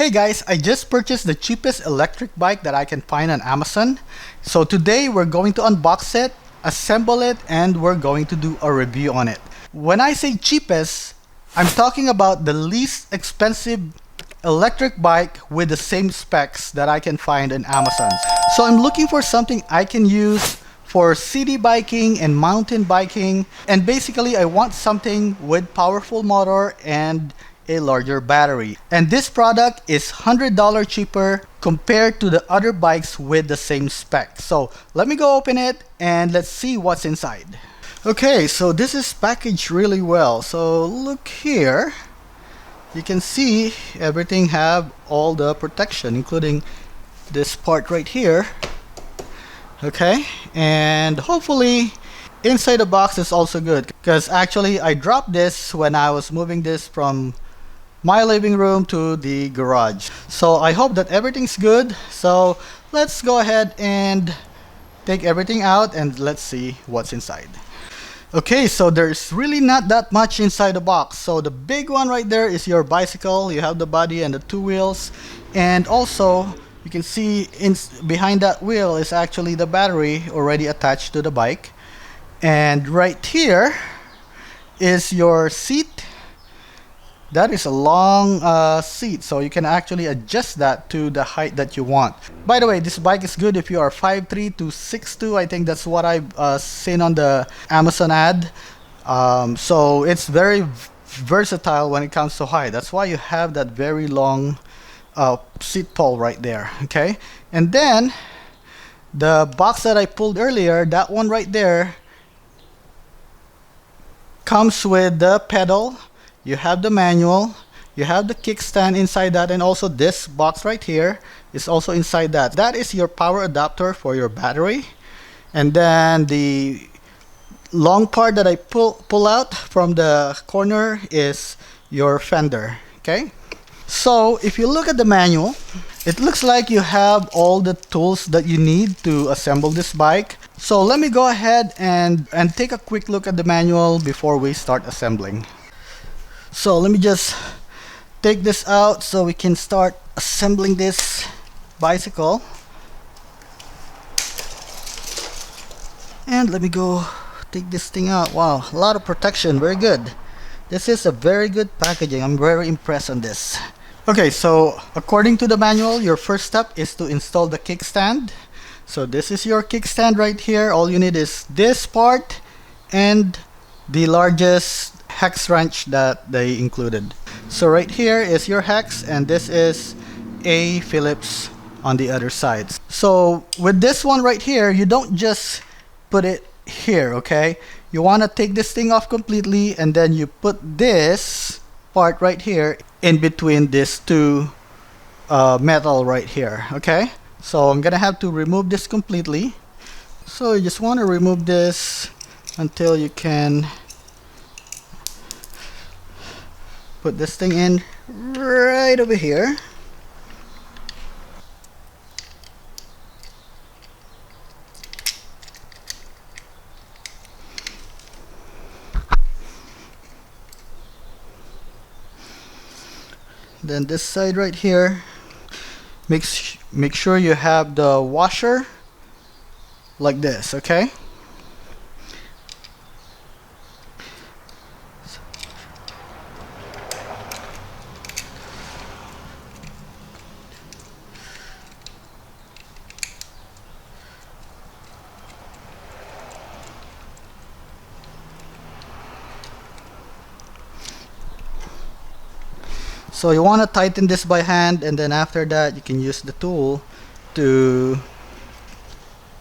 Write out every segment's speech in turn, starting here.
Hey guys, I just purchased the cheapest electric bike that I can find on Amazon. So today we're going to unbox it, assemble it, and we're going to do a review on it. When I say cheapest, I'm talking about the least expensive electric bike with the same specs that I can find on Amazon. So I'm looking for something I can use for city biking and mountain biking, and basically I want something with powerful motor and a larger battery. And this product is $100 cheaper compared to the other bikes with the same spec. So let me go open it and let's see what's inside. Okay, so this is packaged really well. So look here, you can see everything have all the protection, including this part right here. Okay, and hopefully inside the box is also good, because actually I dropped this when I was moving this from my living room to the garage. So I hope that everything's good. So let's go ahead and take everything out and let's see what's inside. Okay, so there's really not that much inside the box. So the big one right there is your bicycle. You have the body and the two wheels, and also you can see behind that wheel is actually the battery already attached to the bike. And right here is your seat. That is a long seat, so you can actually adjust that to the height that you want. By the way, this bike is good if you are 5'3" to 6'2". I think that's what I've seen on the Amazon ad. So it's very versatile when it comes to height. That's why you have that very long seat pole right there. Okay, and then the box that I pulled earlier, that one right there, comes with the pedal. You have the manual, you have the kickstand inside that, and also this box right here is also inside that. That is your power adapter for your battery. And then the long part that I pull out from the corner is your fender. Okay, so if you look at the manual, it looks like you have all the tools that you need to assemble this bike. So let me go ahead and take a quick look at the manual before we start assembling. So let me just take this out so we can start assembling this bicycle. And let me go take this thing out. Wow, a lot of protection, very good. This is a very good packaging. I'm very impressed on this. Okay, so according to the manual, your first step is to install the kickstand. So this is your kickstand right here. All you need is this part and the largest hex wrench that they included. So right here is your hex, and this is a Phillips on the other side. So with this one right here, you don't just put it here, okay? You want to take this thing off completely, and then you put this part right here in between these two metal right here. Okay, so I'm gonna have to remove this completely. So you just want to remove this until you can put this thing in right over here. Then this side right here, make sure you have the washer like this. Okay, so you want to tighten this by hand, and then after that you can use the tool to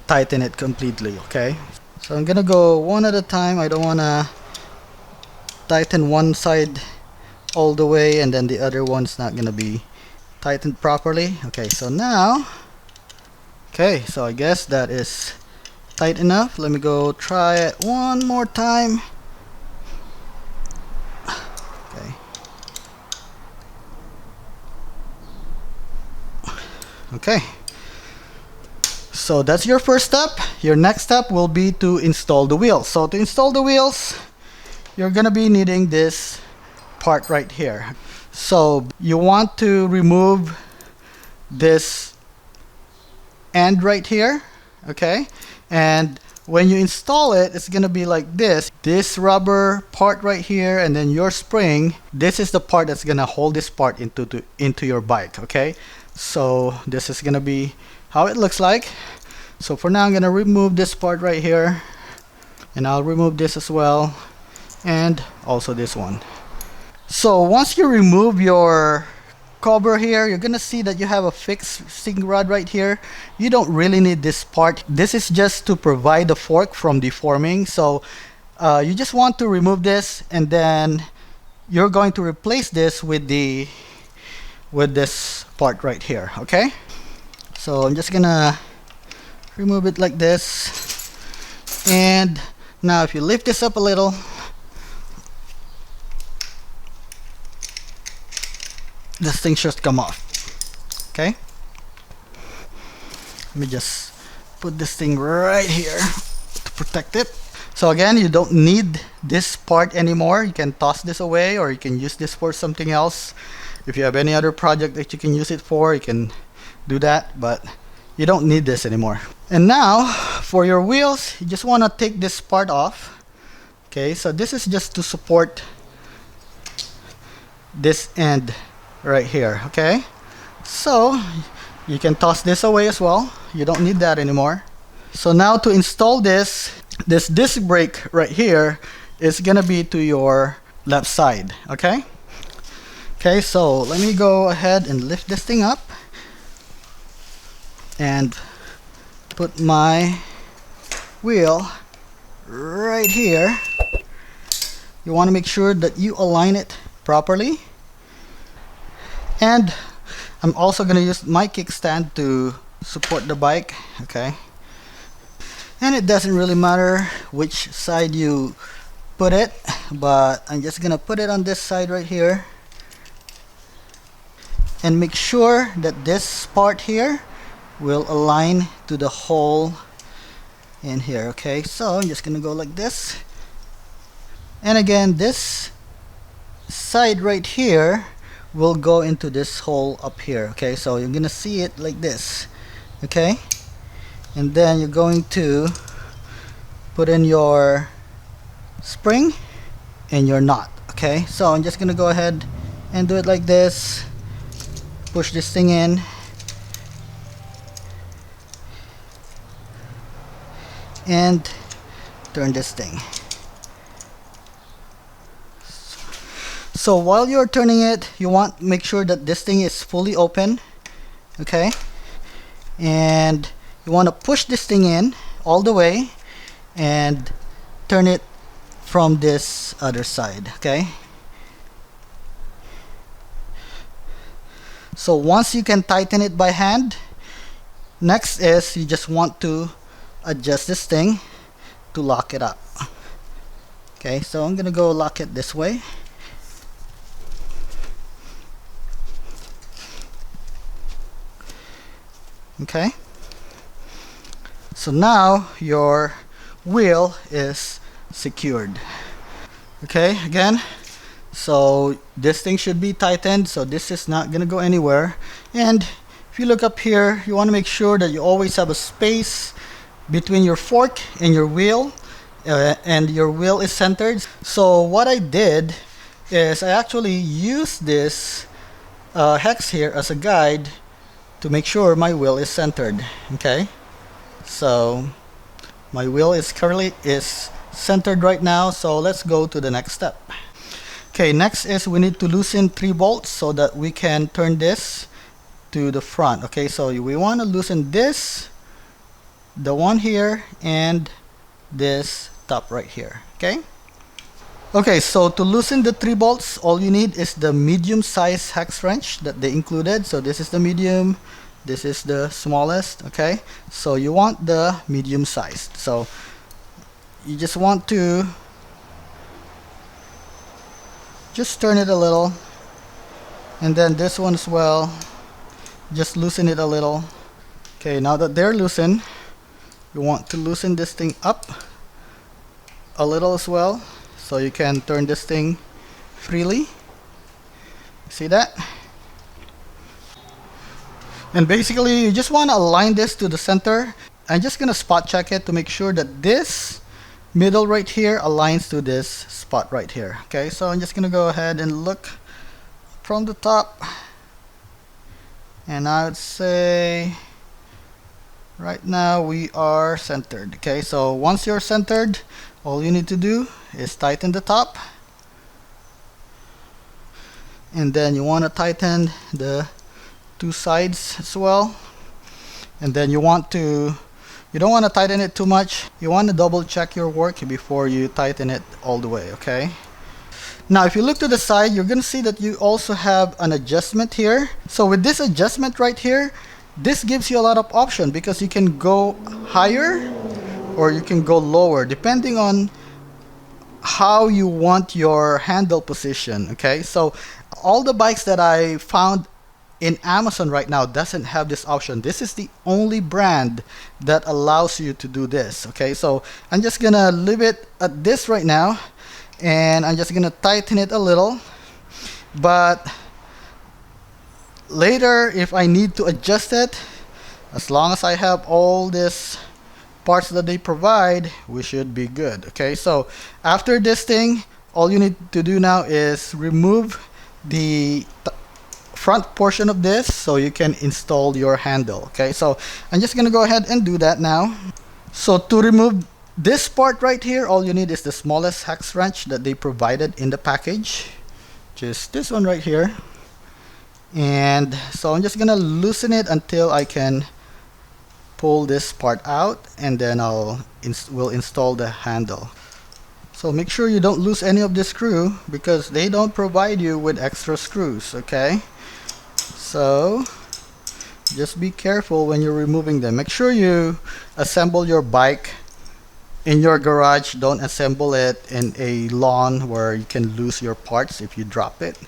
tighten it completely. Okay, so I'm gonna go one at a time. I don't want to tighten one side all the way and then the other one's not gonna be tightened properly. Okay, so now, okay, so I guess that is tight enough. Let me go try it one more time. Okay, so that's your first step. Your next step will be to install the wheels. So to install the wheels, you're gonna be needing this part right here. So you want to remove this end right here, okay? And when you install it, it's gonna be like this rubber part right here, and then your spring. This is the part that's gonna hold this part into your bike, okay? So this is gonna be how it looks like. So for now, I'm gonna remove this part right here, and I'll remove this as well, and also this one. So once you remove your cover here, you're gonna see that you have a fixing rod right here. You don't really need this part. This is just to provide the fork from deforming. So you just want to remove this, and then you're going to replace this with this part right here, okay? So I'm just gonna remove it like this, and now if you lift this up a little, this thing should come off, okay? Let me just put this thing right here to protect it. So again, you don't need this part anymore. You can toss this away, or you can use this for something else. If you have any other project that you can use it for, you can do that, but you don't need this anymore. And now for your wheels, you just want to take this part off, okay? So this is just to support this end right here, okay? So you can toss this away as well. You don't need that anymore. So now to install this disc brake right here is gonna be to your left side, okay? Okay, so let me go ahead and lift this thing up and put my wheel right here. You want to make sure that you align it properly. And I'm also going to use my kickstand to support the bike, okay? And it doesn't really matter which side you put it, but I'm just going to put it on this side right here. And make sure that this part here will align to the hole in here, okay? So I'm just going to go like this. And again, this side right here will go into this hole up here, okay? So you're gonna see it like this, okay? And then you're going to put in your spring and your knot, okay? So I'm just gonna go ahead and do it like this. Push this thing in, and turn this thing. So while you're turning it, you want to make sure that this thing is fully open, okay? And you want to push this thing in all the way and turn it from this other side, okay? So once you can tighten it by hand, next is you just want to adjust this thing to lock it up. Okay, so I'm gonna go lock it this way. Okay, so now your wheel is secured. Okay, again, so this thing should be tightened, so this is not gonna go anywhere. And if you look up here, you want to make sure that you always have a space between your fork and your wheel, and your wheel is centered. So what I did is I actually used this hex here as a guide to make sure my wheel is centered. Okay, so my wheel is currently centered right now, so let's go to the next step. Okay, next is we need to loosen 3 bolts so that we can turn this to the front. Okay, so we want to loosen this, the one here, and this top right here. Okay, okay, so to loosen the 3 bolts, all you need is the medium size hex wrench that they included. So this is the medium, this is the smallest. Okay, so you want the medium sized. So you just want to just turn it a little, and then this one as well, just loosen it a little. Okay, now that they're loosened, you want to loosen this thing up a little as well, so you can turn this thing freely. See that? And basically you just want to align this to the center. I'm just gonna spot check it to make sure that this middle right here aligns to this spot right here. Okay, so I'm just gonna go ahead and look from the top, and I would say right now we are centered. Okay, so once you're centered, all you need to do is tighten the top, and then you want to tighten the two sides as well. And then you don't want to tighten it too much. You want to double check your work before you tighten it all the way. Okay, now if you look to the side, you're gonna see that you also have an adjustment here. So with this adjustment right here, this gives you a lot of option because you can go higher or you can go lower depending on how you want your handle position. Okay, so all the bikes that I found in Amazon right now doesn't have this option. This is the only brand that allows you to do this. Okay, so I'm just gonna leave it at this right now, and I'm just gonna tighten it a little, but later if I need to adjust it, as long as I have all these parts that they provide, we should be good. Okay, so after this thing, all you need to do now is remove the front portion of this so you can install your handle. Okay, so I'm just gonna go ahead and do that now. So to remove this part right here, all you need is the smallest hex wrench that they provided in the package, just this one right here. And so I'm just gonna loosen it until I can pull this part out, and then we'll install the handle. So make sure you don't lose any of the screw because they don't provide you with extra screws. Okay, so just be careful when you're removing them. Make sure you assemble your bike in your garage. Don't assemble it in a lawn where you can lose your parts if you drop it.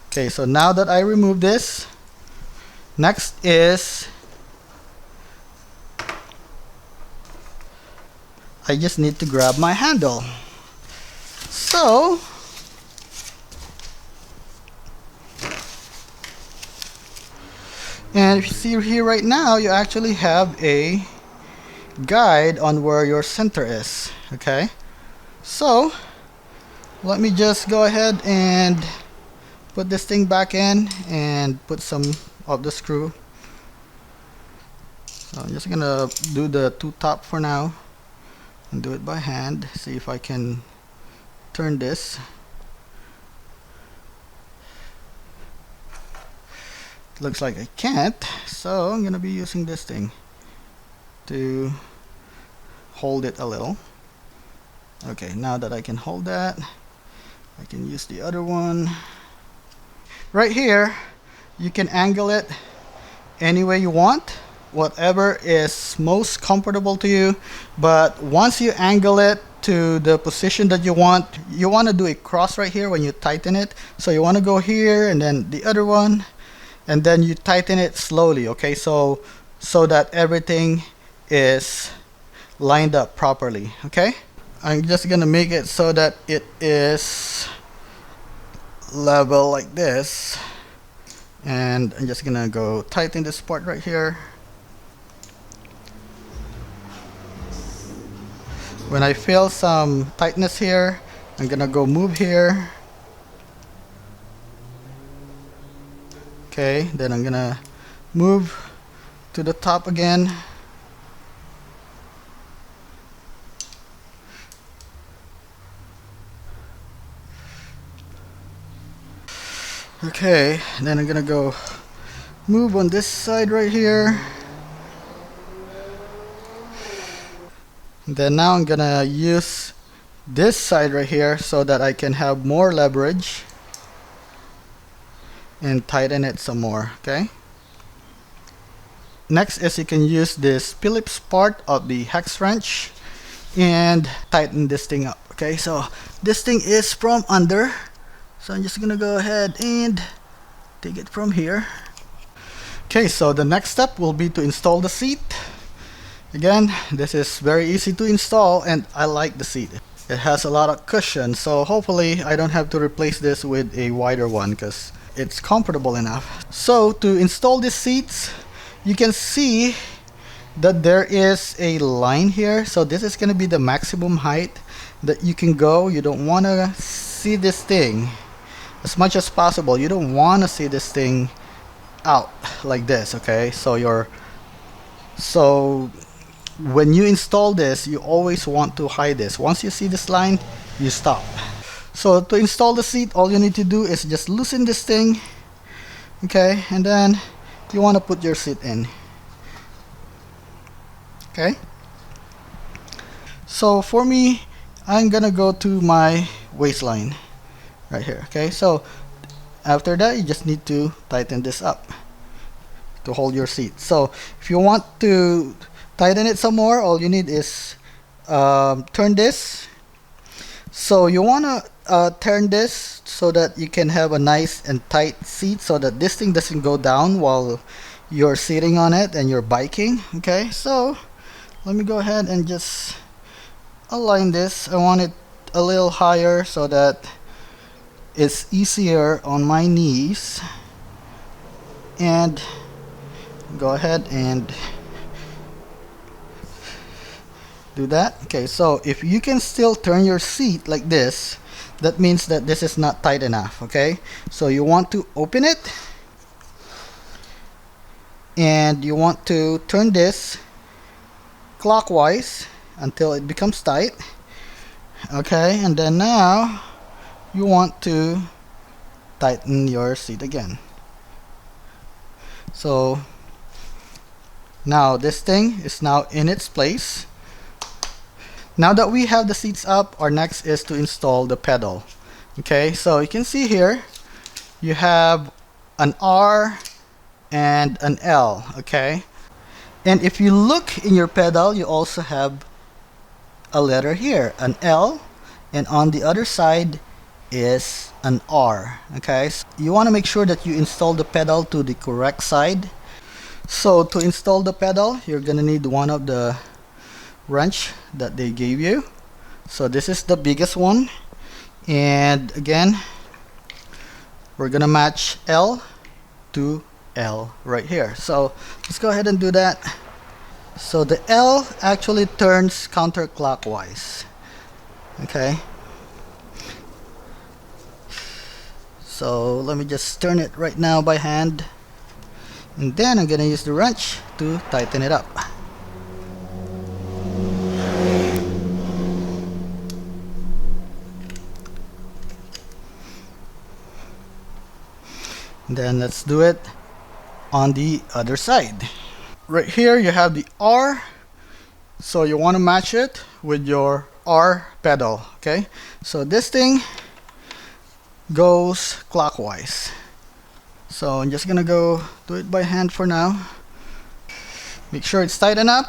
Okay, so now that I remove this, next is I just need to grab my handle. So and if you see here right now, you actually have a guide on where your center is. Okay, so let me just go ahead and put this thing back in and put some of the screw. So I'm just gonna do the two top for now and do it by hand. See if I can turn this. Looks like I can't, so I'm gonna be using this thing to hold it a little. Okay, now that I can hold that, I can use the other one. Right here, you can angle it any way you want, whatever is most comfortable to you. But once you angle it to the position that you want to do a cross right here when you tighten it. So you want to go here and then the other one, and then you tighten it slowly. Okay, so that everything is lined up properly. Okay, I'm just gonna make it so that it is level like this, and I'm just gonna go tighten this part right here. When I feel some tightness here, I'm gonna go move here. Okay, then I'm gonna move to the top again. Okay, then I'm gonna go move on this side right here. Then now I'm gonna use this side right here so that I can have more leverage and tighten it some more. Okay, next is you can use this Phillips part of the hex wrench and tighten this thing up. Okay, so this thing is from under, so I'm just gonna go ahead and take it from here. Okay, so the next step will be to install the seat. Again, this is very easy to install and I like the seat. It has a lot of cushion, so hopefully I don't have to replace this with a wider one because it's comfortable enough. So to install these seats, you can see that there is a line here. So this is going to be the maximum height that you can go. You don't want to see this thing as much as possible. You don't want to see this thing out like this, okay? So when you install this, you always want to hide this. Once you see this line, you stop. So to install the seat, all you need to do is just loosen this thing, okay? And then you want to put your seat in, okay? So for me, I'm gonna go to my waistline right here, okay? So after that, you just need to tighten this up to hold your seat. So if you want to tighten it some more, all you need is turn this. So you want to turn this so that you can have a nice and tight seat so that this thing doesn't go down while you're sitting on it and you're biking, okay? So let me go ahead and just align this. I want it a little higher so that it's easier on my knees. And go ahead and do that. Okay, so if you can still turn your seat like this, that means that this is not tight enough, okay? So you want to open it and you want to turn this clockwise until it becomes tight, okay? And then now you want to tighten your seat again. So now this thing is now in its place. Now that we have the seats up, our next is to install the pedal. Okay, so you can see here you have an R and an L, okay? And if you look in your pedal, you also have a letter here, an L, and on the other side is an R, okay? So you want to make sure that you install the pedal to the correct side. So to install the pedal, you're gonna need one of the wrench that they gave you. So this is the biggest one, and again we're gonna match L to L right here. So let's go ahead and do that. So the L actually turns counterclockwise, okay? So let me just turn it right now by hand, and then I'm gonna use the wrench to tighten it up. Then let's do it on the other side. Right here you have the R, so you want to match it with your R pedal, okay? So this thing goes clockwise. So I'm just gonna go do it by hand for now. Make sure it's tightened up.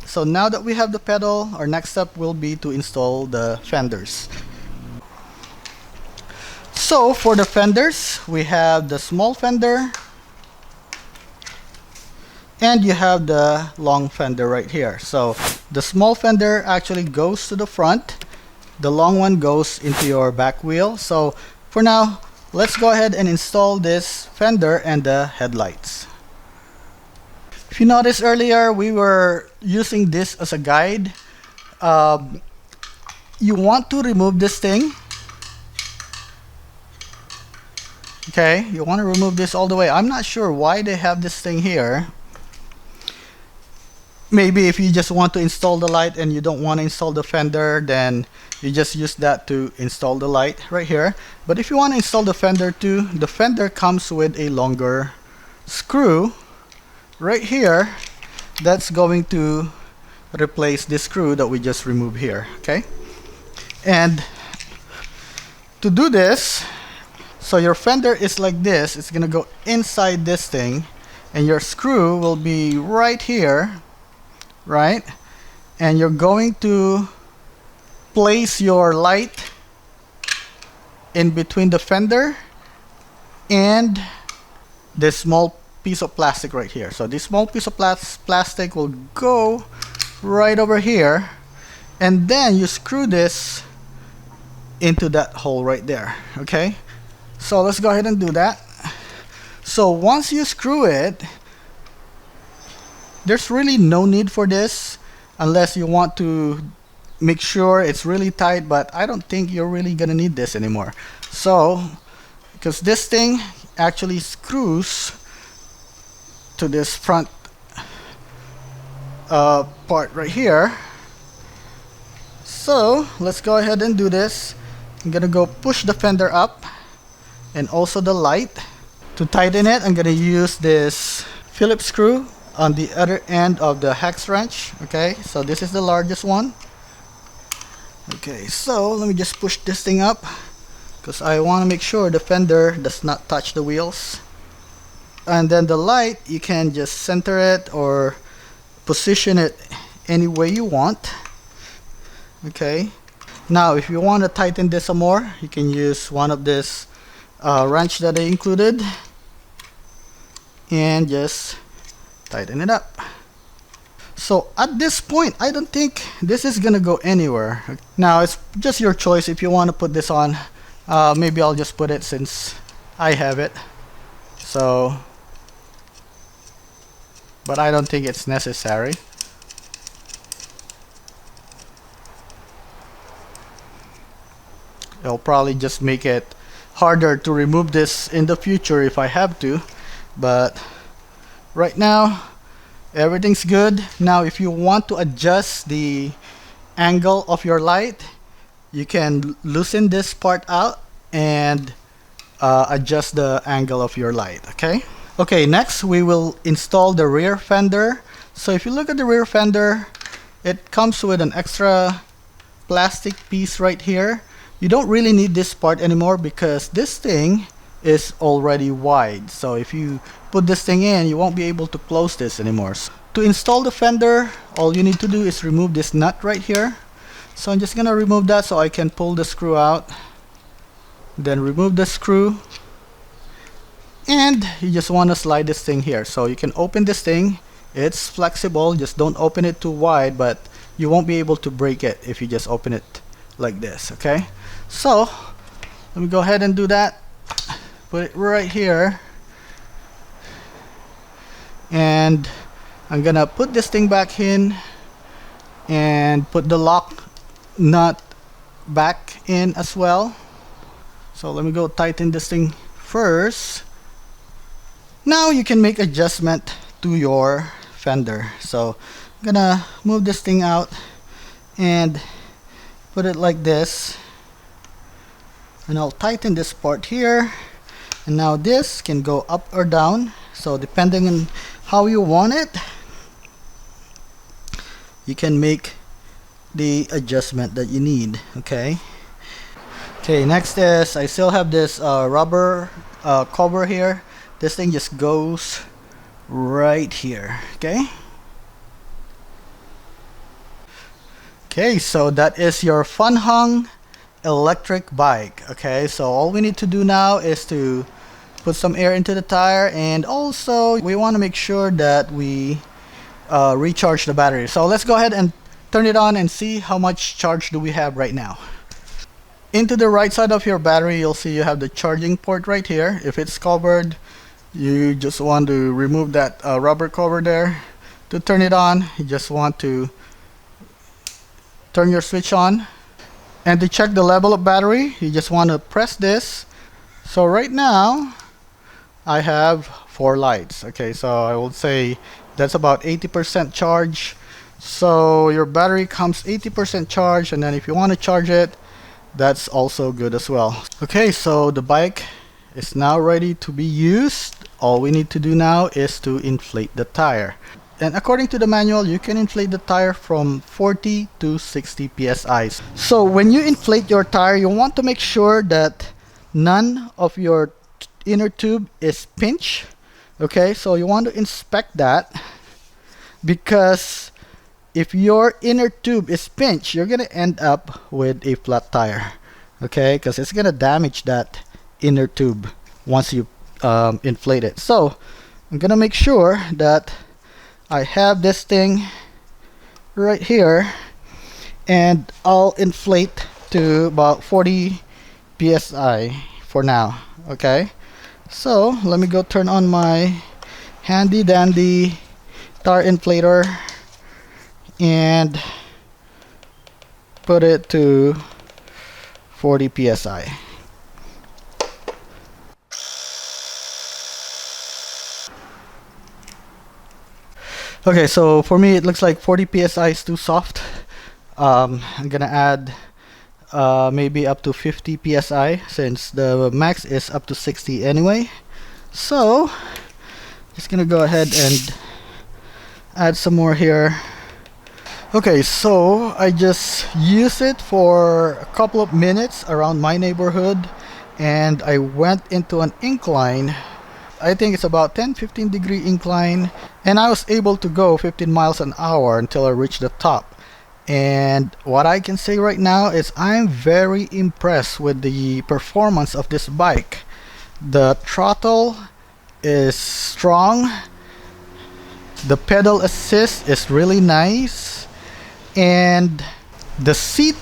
So now that we have the pedal, our next step will be to install the fenders. So for the fenders, we have the small fender and you have the long fender right here. So the small fender actually goes to the front, the long one goes into your back wheel. So for now, let's go ahead and install this fender and the headlights. If you noticed earlier, we were using this as a guide. You want to remove this thing. Okay, you want to remove this all the way. I'm not sure why they have this thing here. Maybe if you just want to install the light and you don't want to install the fender, then you just use that to install the light right here. But if you want to install the fender too, the fender comes with a longer screw right here that's going to replace this screw that we just removed here, okay? And to do this, so your fender is like this, it's gonna go inside this thing, and your screw will be right here, right? And you're going to place your light in between the fender and this small piece of plastic right here. So this small piece of plastic will go right over here, and then you screw this into that hole right there. Okay, so let's go ahead and do that. So once you screw it, there's really no need for this unless you want to make sure it's really tight, but I don't think you're really gonna need this anymore. So because this thing actually screws to this front part right here. So let's go ahead and do this. I'm gonna go push the fender up and also the light. To tighten it, I'm gonna use this Phillips screw on the other end of the hex wrench. Okay, so this is the largest one. Okay, so let me just push this thing up because I want to make sure the fender does not touch the wheels. And then the light, you can just center it or position it any way you want. Okay, now if you want to tighten this some more, you can use one of this wrench that I included and just tighten it up. So at this point, I don't think this is gonna go anywhere. Now it's just your choice if you want to put this on. Maybe I'll just put it since I have it. So, but I don't think it's necessary. It'll probably just make it harder to remove this in the future if I have to, but right now everything's good. Now if you want to adjust the angle of your light, you can loosen this part out and adjust the angle of your light. Okay, next we will install the rear fender. So if you look at the rear fender, it comes with an extra plastic piece right here. You don't really need this part anymore because this thing is already wide. So if you put this thing in, you won't be able to close this anymore. So to install the fender, all you need to do is remove this nut right here. So I'm just gonna remove that so I can pull the screw out. Then remove the screw. And you just want to slide this thing here. So you can open this thing. It's flexible, just don't open it too wide, but you won't be able to break it if you just open it like this. Okay, so let me go ahead and do that. Put it right here, and I'm gonna put this thing back in and put the lock nut back in as well. So let me go tighten this thing first. Now you can make adjustment to your fender. So I'm gonna move this thing out and put it like this, and I'll tighten this part here, and now this can go up or down. So depending on how you want it, you can make the adjustment that you need. Okay, next is I still have this rubber cover here. This thing just goes right here. Okay, so that is your Fun Hung electric bike. Okay, so all we need to do now is to put some air into the tire, and also we want to make sure that we recharge the battery. So let's go ahead and turn it on and see how much charge do we have right now. Into the right side of your battery, you'll see you have the charging port right here. If it's covered, you just want to remove that rubber cover there. To turn it on, you just want to turn your switch on, and to check the level of battery, you just want to press this. So right now I have 4 lights. Okay, so I will say that's about 80% charge. So your battery comes 80% charged, and then if you want to charge it, that's also good as well. Okay, so the bike is now ready to be used. All we need to do now is to inflate the tire. And according to the manual, you can inflate the tire from 40 to 60 psi. So when you inflate your tire, you want to make sure that none of your inner tube is pinched. Okay, so you want to inspect that, because if your inner tube is pinched, you're gonna end up with a flat tire. Okay, because it's gonna damage that inner tube once you inflate it. So I'm gonna make sure that I have this thing right here, and I'll inflate to about 40 psi for now. Okay, so let me go turn on my handy dandy tar inflator and put it to 40 psi. Okay, so for me it looks like 40 psi is too soft. I'm gonna add maybe up to 50 psi since the max is up to 60 anyway. So just gonna go ahead and add some more here. Okay, so I just used it for a couple of minutes around my neighborhood and I went into an incline. I think it's about 10-15 degree incline, and I was able to go 15 miles an hour until I reached the top. And what I can say right now is I'm very impressed with the performance of this bike. The throttle is strong, the pedal assist is really nice, and the seat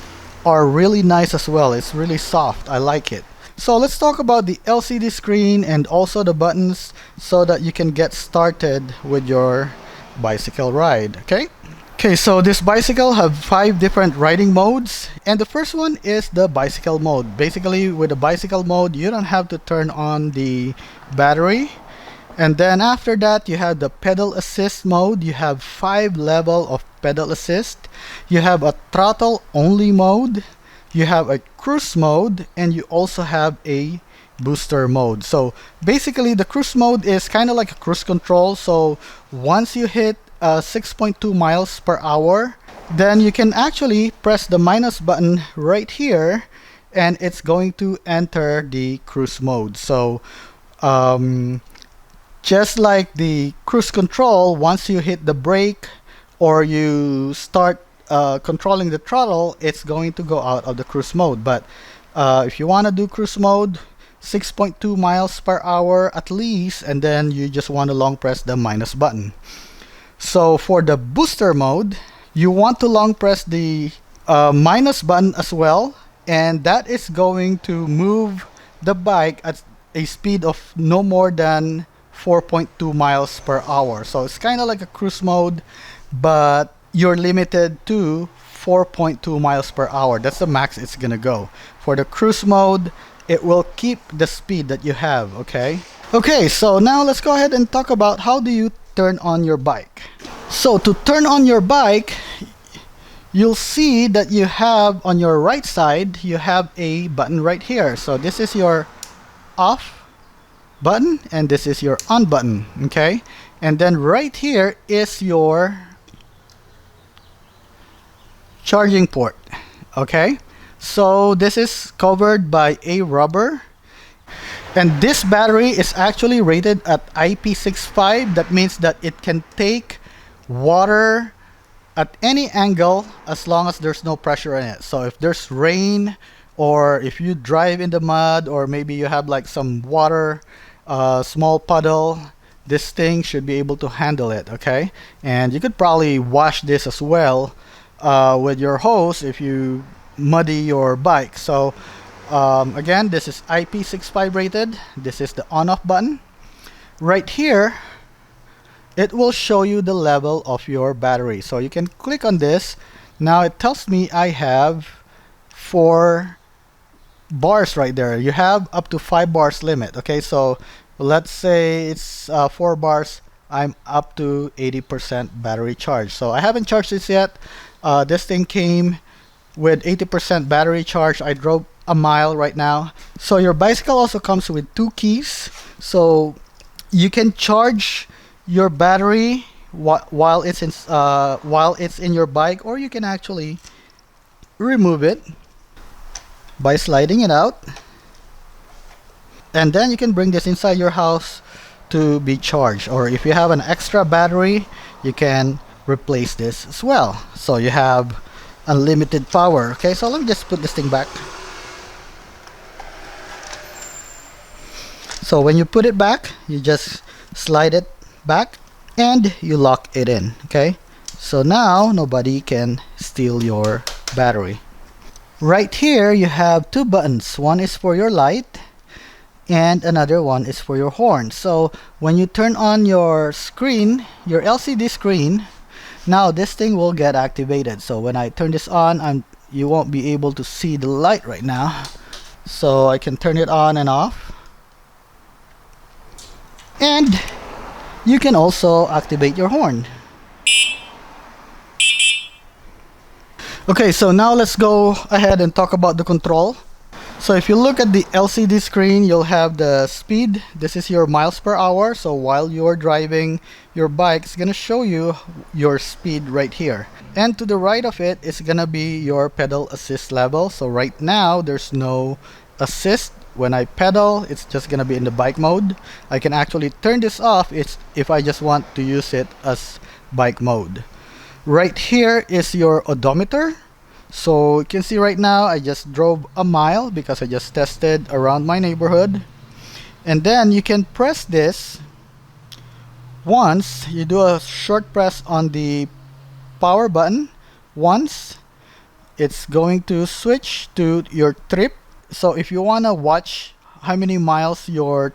are really nice as well. It's really soft. I like it. So let's talk about the LCD screen and also the buttons so that you can get started with your bicycle ride. Okay, so this bicycle have 5 different riding modes, and the first one is the bicycle mode. Basically, with the bicycle mode, you don't have to turn on the battery. And then after that, you have the pedal assist mode. You have 5 level of pedal assist. You have a throttle only mode. You have a cruise mode, and you also have a booster mode. So basically the cruise mode is kind of like a cruise control. So once you hit 6.2 miles per hour, then you can actually press the minus button right here and it's going to enter the cruise mode. So just like the cruise control, once you hit the brake or you start controlling the throttle, it's going to go out of the cruise mode. But if you want to do cruise mode, 6.2 miles per hour at least, and then you just want to long press the minus button. So for the booster mode, you want to long press the minus button as well, and that is going to move the bike at a speed of no more than 4.2 miles per hour. So it's kind of like a cruise mode, but you're limited to 4.2 miles per hour. That's the max it's gonna go. For the cruise mode, it will keep the speed that you have. Okay, so now let's go ahead and talk about how do you turn on your bike. So to turn on your bike, you'll see that you have on your right side, you have a button right here. So this is your off button and this is your on button. Okay, and then right here is your charging port. Okay, so this is covered by a rubber, and this battery is actually rated at IP65. That means that it can take water at any angle as long as there's no pressure in it. So if there's rain or if you drive in the mud or maybe you have like some water, small puddle, this thing should be able to handle it. Okay, and you could probably wash this as well with your hose if you muddy your bike. So again, this is IP65 rated. This is the on-off button. Right here, it will show you the level of your battery. So you can click on this. Now it tells me I have 4 bars right there. You have up to 5 bars limit. Okay, so let's say it's 4 bars. I'm up to 80% battery charge. So I haven't charged this yet. This thing came with 80% battery charge. I drove a mile right now. So your bicycle also comes with 2 keys. So you can charge your battery while it's in your bike, or you can actually remove it by sliding it out, and then you can bring this inside your house to be charged. Or if you have an extra battery, you can replace this as well, so you have unlimited power. Okay, so let me just put this thing back. So when you put it back, you just slide it back and you lock it in. Okay, so now nobody can steal your battery. Right here you have two buttons. One is for your light and another one is for your horn. So when you turn on your screen, your LCD screen, now this thing will get activated. So when I turn this on, you won't be able to see the light right now. So I can turn it on and off. And you can also activate your horn. Okay, so now let's go ahead and talk about the control. So if you look at the LCD screen, you'll have the speed. This is your miles per hour. So while you're driving your bike, it's gonna show you your speed right here. And to the right of it is gonna be your pedal assist level. So right now there's no assist. When I pedal, it's just gonna be in the bike mode. I can actually turn this off if I just want to use it as bike mode. Right here is your odometer. So you can see right now I just drove a mile because I just tested around my neighborhood. And then you can press this once. You do a short press on the power button once. It's going to switch to your trip. So if you want to watch how many miles your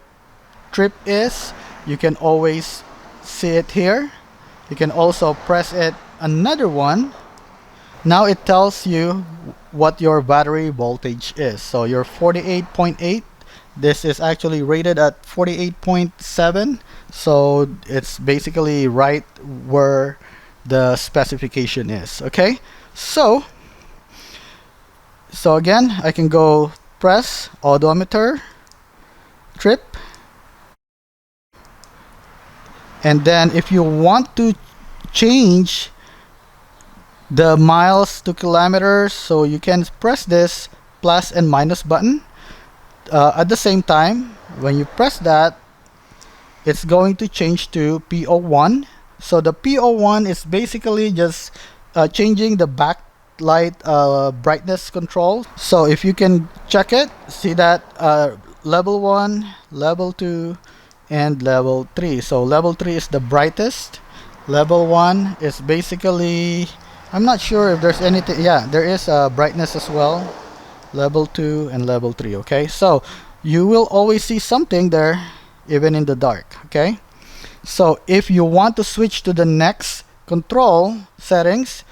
trip is, you can always see it here. You can also press it another one. Now it tells you what your battery voltage is. So your 48.8, this is actually rated at 48.7. So it's basically right where the specification is. Okay, so again, I can go press odometer, trip, and then if you want to change the miles to kilometers, so you can press this plus and minus button at the same time. When you press that, it's going to change to PO1. So the PO1 is basically just changing the backlight brightness control. So if you can check it, see that level 1, level 2, and level 3. So level 3 is the brightest. Level 1 is basically, I'm not sure if there's anything. Yeah, there is brightness as well. Level 2 and level 3. Okay, so you will always see something there even in the dark. Okay, so if you want to switch to the next control settings,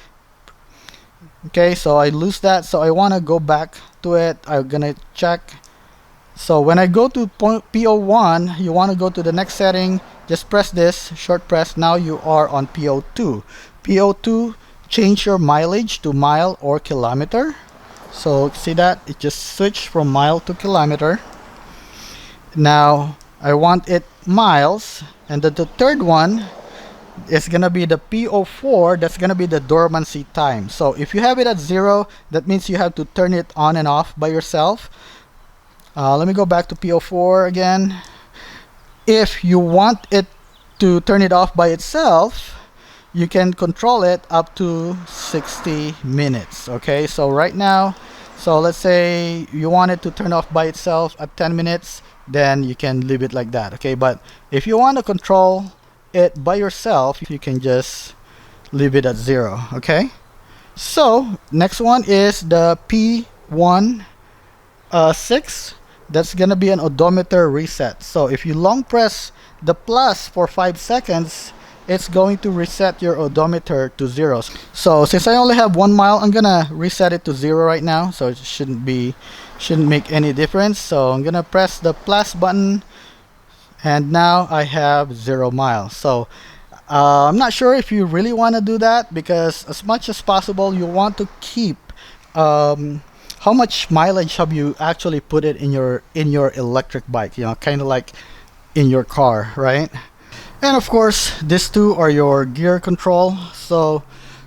okay, so I lose that, so I want to go back to it. I'm gonna check. So when I go to PO1, you want to go to the next setting, just press this short press. Now you are on PO2. PO2, change your mileage to mile or kilometer. So see that it just switched from mile to kilometer. Now I want it miles, and the third one is gonna be the PO4. That's gonna be the dormancy time. So if you have it at 0, that means you have to turn it on and off by yourself. Let me go back to PO4 again. If you want it to turn it off by itself, you can control it up to 60 minutes. Okay, so right now, so let's say you want it to turn off by itself at 10 minutes, then you can leave it like that. Okay, but if you want to control it by yourself, you can just leave it at 0. Okay, so next one is the P1 6. That's gonna be an odometer reset. So if you long press the plus for 5 seconds, it's going to reset your odometer to 0. So since I only have 1 mile, I'm gonna reset it to 0 right now, so it shouldn't make any difference. So I'm gonna press the plus button, and now I have 0 miles. So I'm not sure if you really want to do that, because as much as possible you want to keep how much mileage have you actually put it in your electric bike, you know, kind of like in your car, right? And of course, these two are your gear control. So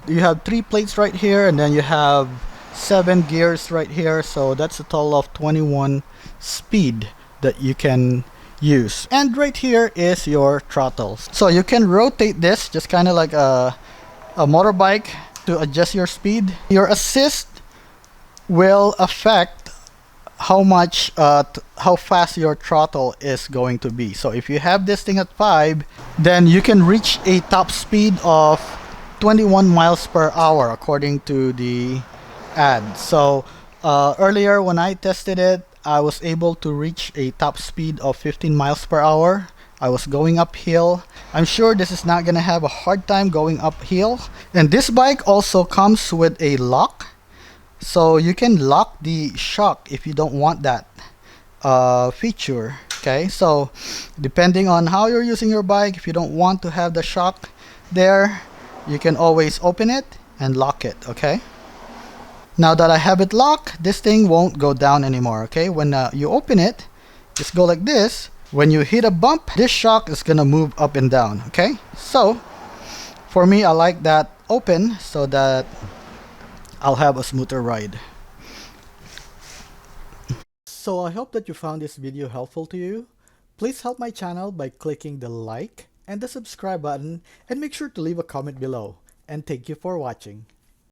you have 3 plates right here, and then you have 7 gears right here. So that's a total of 21 speed that you can use. And right here is your throttle. So you can rotate this just kind of like a motorbike to adjust your speed. Your assist will affect how fast your throttle is going to be. So if you have this thing at 5, then you can reach a top speed of 21 miles per hour according to the add. So earlier when I tested it, I was able to reach a top speed of 15 miles per hour. I was going uphill. I'm sure this is not gonna have a hard time going uphill. And this bike also comes with a lock, so you can lock the shock if you don't want that feature. Okay, so depending on how you're using your bike, if you don't want to have the shock there, you can always open it and lock it. Okay, now that I have it locked, this thing won't go down anymore. Okay, when you open it, just go like this. When you hit a bump, this shock is gonna move up and down. Okay, so for me, I like that open so that I'll have a smoother ride. So I hope that you found this video helpful to you. Please help my channel by clicking the like and the subscribe button, and make sure to leave a comment below. And thank you for watching.